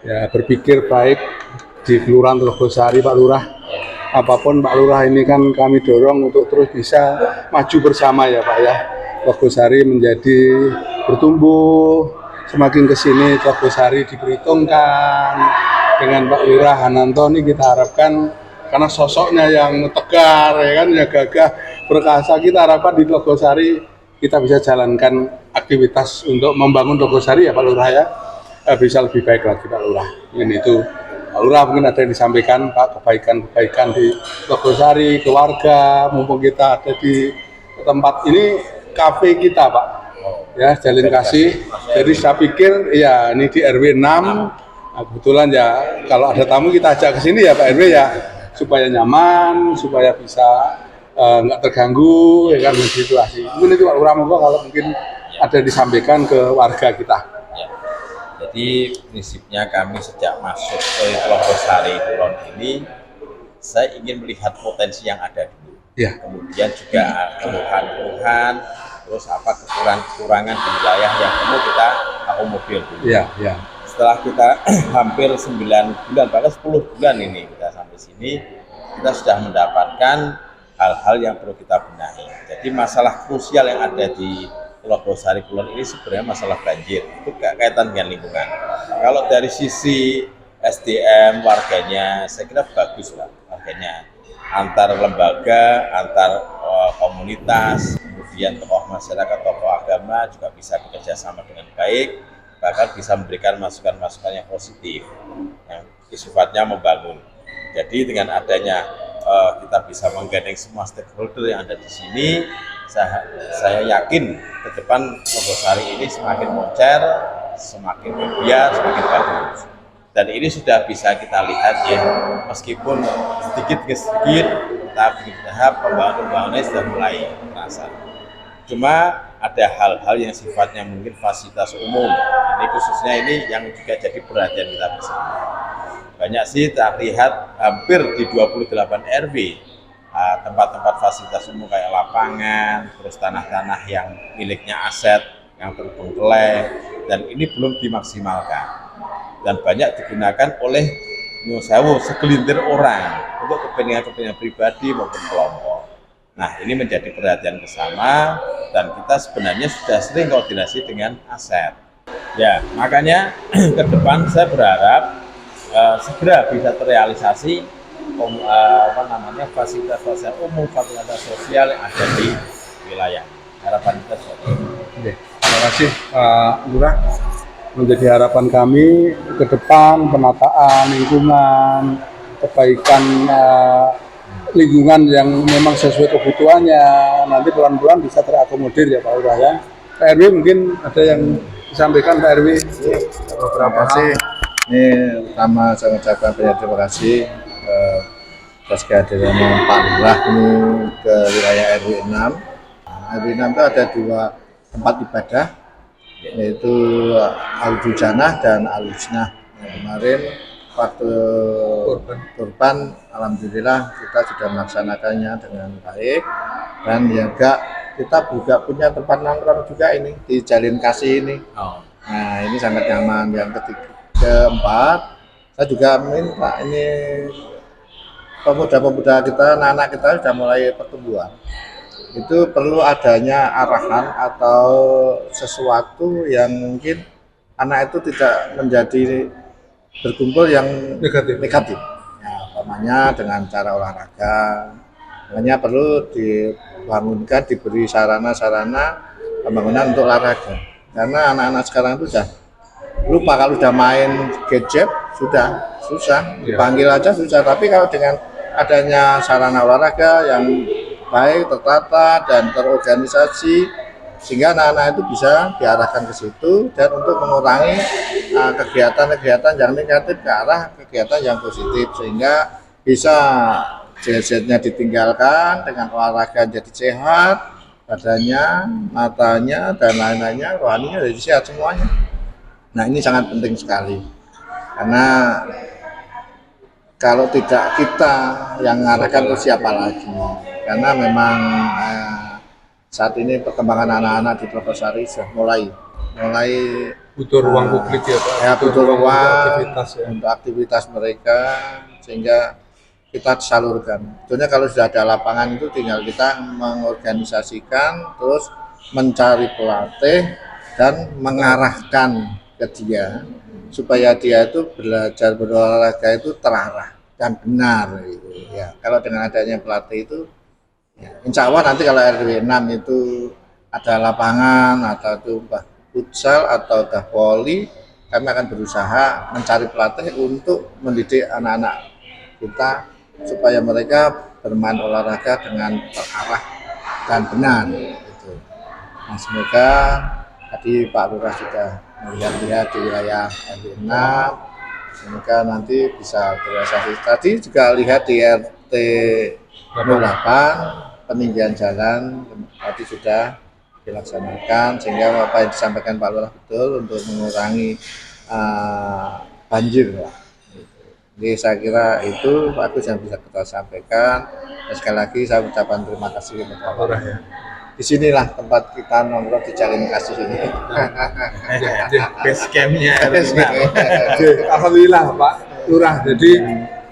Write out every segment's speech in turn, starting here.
ya berpikir baik di Kelurahan Telogosari, Pak Lurah. Apapun Pak Lurah ini kan kami dorong untuk terus bisa maju bersama ya Pak ya. Telogosari menjadi bertumbuh, semakin kesini Telogosari diperhitungkan dengan Pak Lurah Hananto ini kita harapkan karena sosoknya yang tegar ya kan, yang gagah perkasa, kita harapkan di Telogosari kita bisa jalankan aktivitas untuk membangun Telogosari ya Pak Lurah ya, bisa lebih baik lagi Pak Lurah. Ini itu Pak Lurah mungkin ada yang disampaikan Pak, kebaikan-kebaikan di Telogosari, keluarga, mumpung kita ada di tempat ini kafe kita Pak ya, Jalin Kasih. Jadi saya pikir ya ini di RW 6. Nah, kebetulan ya kalau ada tamu kita ajak ke sini ya Pak RW ya, supaya nyaman, supaya bisa nggak terganggu ya kan dengan situasi. Mungkin itu Pak Lurah, kalau mungkin ada disampaikan ke warga kita. Ya. Jadi prinsipnya kami sejak masuk ke Telogosari Kulon ini, saya ingin melihat potensi yang ada dulu. Ya. Kemudian juga keluhan-keluhan, terus apa kekurangan-kekurangan di wilayah yang perlu kita akomodir dulu. Ya, ya. Setelah kita hampir 9 bulan, bahkan 10 bulan ini kita sampai sini, kita sudah mendapatkan hal-hal yang perlu kita benahi. Jadi masalah krusial yang ada di Telogosari Kulon ini sebenarnya masalah banjir, itu kaitan dengan lingkungan. Kalau dari sisi SDM warganya, saya kira bagus lah warganya. Antar lembaga, antar komunitas, kemudian tokoh masyarakat, tokoh agama juga bisa bekerja sama dengan baik, bahkan bisa memberikan masukan-masukan yang positif, yang sifatnya membangun. Jadi dengan adanya kita bisa menggandeng semua stakeholder yang ada di sini, saya yakin ke depan Telogosari ini semakin moncer, semakin berbiar, semakin bagus. Dan ini sudah bisa kita lihat ya, meskipun sedikit ke sedikit, tapi tahap pembangunannya sudah mulai terasa. Cuma ada hal-hal yang sifatnya mungkin fasilitas umum, ini khususnya ini yang juga jadi perhatian kita bersama. Banyak sih terlihat hampir di 28 RW tempat-tempat fasilitas umum kayak lapangan, terus tanah-tanah yang miliknya aset yang terbengkelai, dan ini belum dimaksimalkan dan banyak digunakan oleh segelintir orang untuk kepentingan pribadi maupun kelompok. Nah, ini menjadi perhatian bersama dan kita sebenarnya sudah sering koordinasi dengan aset. Ya, makanya ke depan saya berharap segera bisa terrealisasi fasilitas umum, fasilitas sosial yang ada di wilayah. Harapan kita seperti itu. Oke. Terima kasih Pak Lurah. Menjadi harapan kami ke depan penataan lingkungan, kebaikan lingkungan yang memang sesuai kebutuhannya, nanti pelan-pelan bisa terakomodir ya Pak Lurah ya. Pak RW mungkin ada yang disampaikan Pak RW. Beberapa sih. Ini pertama saya mengucapkan banyak terima kasih atas kehadirannya Pak Lurah ini ke wilayah RW 6. RW 6 itu ada 2 tempat ibadah, yaitu Al-Dujanah dan Al-Husnah. Kemarin waktu kurban, alhamdulillah kita sudah melaksanakannya dengan baik, dan juga kita juga punya tempat nongkrong juga ini di Jalin Kasih ini. Nah, ini sangat nyaman. Yang keempat, saya juga minta ini pemuda-pemuda kita, anak-anak kita sudah mulai pertumbuhan. Itu perlu adanya arahan atau sesuatu yang mungkin anak itu tidak menjadi berkumpul yang negatif. Ya, umpamanya dengan cara olahraga, hanya perlu dibangunkan, diberi sarana-sarana pembangunan untuk olahraga. Karena anak-anak sekarang itu sudah lupa, kalau sudah main gadget sudah susah, dipanggil aja susah. Tapi kalau dengan adanya sarana olahraga yang baik, tertata dan terorganisasi, sehingga anak-anak itu bisa diarahkan ke situ dan untuk mengurangi kegiatan-kegiatan yang negatif ke arah kegiatan yang positif, sehingga bisa gadgetnya ditinggalkan, dengan olahraga jadi sehat badannya, matanya dan lain-lainnya, rohaninya jadi sehat semuanya. Nah, ini sangat penting sekali, karena kalau tidak kita yang mengarahkan ke siapa lagi, karena memang saat ini perkembangan anak-anak di Telogosari sudah mulai mulai butuh ruang publik ya Pak. ya butuh untuk ruang aktivitas ya. untuk aktivitas mereka, sehingga kita salurkan. Tentunya kalau sudah ada lapangan itu tinggal kita mengorganisasikan, terus mencari pelatih dan mengarahkan ke dia supaya dia itu belajar berolahraga itu terarah dan benar gitu. Ya, kalau dengan adanya pelatih itu, ya, insya Allah nanti kalau RW 6 itu ada lapangan atau itu futsal atau voli, kami akan berusaha mencari pelatih untuk mendidik anak-anak kita supaya mereka bermain olahraga dengan terarah dan benar gitu. Nah, semoga tadi Pak Lurah sudah melihat-lihat di wilayah RW 6, semoga nanti bisa terrealisasi. Tadi juga lihat di RT 08 peninggian jalan tadi sudah dilaksanakan, sehingga apa yang disampaikan Pak Lurah betul untuk mengurangi banjir lah. Jadi saya kira itu Pak Agus yang bisa kita sampaikan. Dan sekali lagi saya ucapkan terima kasih kepada Pak Lurah. Di sinilah tempat kita nongkrong di Jalan Kasus ini. Base campnya. Alhamdulillah Pak Lurah, jadi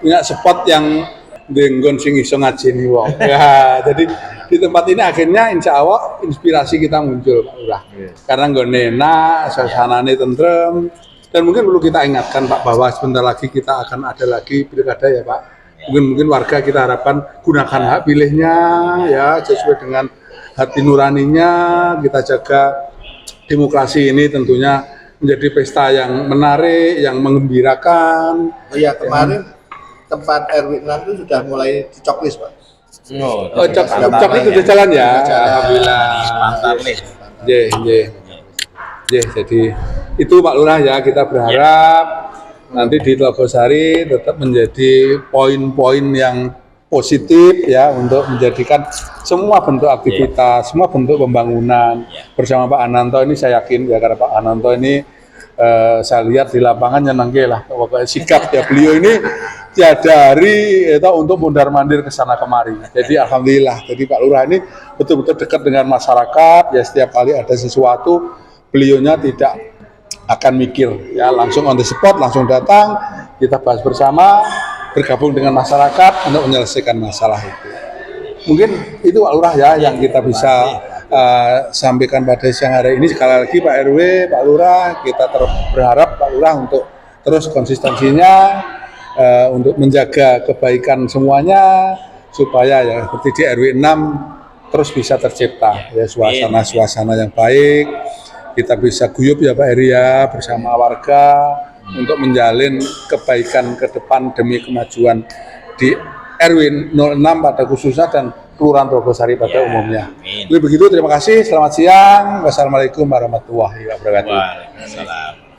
punya spot yang denggon sing iso ngajeni wong. Ya, jadi di tempat ini akhirnya insya Allah inspirasi kita muncul Pak Lurah. Karena nggone enak, suasananya tentrem, dan mungkin perlu kita ingatkan Pak bahwa sebentar lagi kita akan ada lagi pilkada ya Pak. Mungkin warga kita harapkan gunakan hak pilihnya ya sesuai dengan hati nuraninya. Kita jaga demokrasi ini tentunya menjadi pesta yang menarik, yang mengembirakan. Oh ya, kemarin tempat RW 6 itu sudah mulai dicoklis Pak. Cok itu sudah jalan ya. Alhamdulillah. Mantap nih. Jadi itu Pak Lurah ya, kita berharap nanti di Tlogosari tetap menjadi poin-poin yang positif ya untuk menjadikan semua bentuk aktivitas, semua bentuk pembangunan bersama Pak Ananto ini. Saya yakin ya, karena Pak Ananto ini saya lihat di lapangan nyenengke lah pokoknya sikap ya beliau ini dari itu untuk mondar-mandir ke sana kemari. Jadi alhamdulillah, jadi Pak Lurah ini betul-betul dekat dengan masyarakat ya, setiap kali ada sesuatu beliaunya tidak akan mikir ya, langsung on the spot, langsung datang, kita bahas bersama, bergabung dengan masyarakat untuk menyelesaikan masalah itu. Mungkin itu Pak Lurah ya yang kita bisa sampaikan pada siang hari ini. Sekali lagi Pak RW, Pak Lurah, kita berharap Pak Lurah untuk terus konsistensinya untuk menjaga kebaikan semuanya, supaya ya seperti di RW 6 terus bisa tercipta ya suasana yang baik. Kita bisa guyup ya Pak Heri ya bersama warga untuk menjalin kebaikan ke depan demi kemajuan di RW 06 pada khususnya dan Kelurahan Tlogosari pada umumnya. Begitu, terima kasih, selamat siang, wassalamualaikum warahmatullahi wabarakatuh. Waalaikumsalam.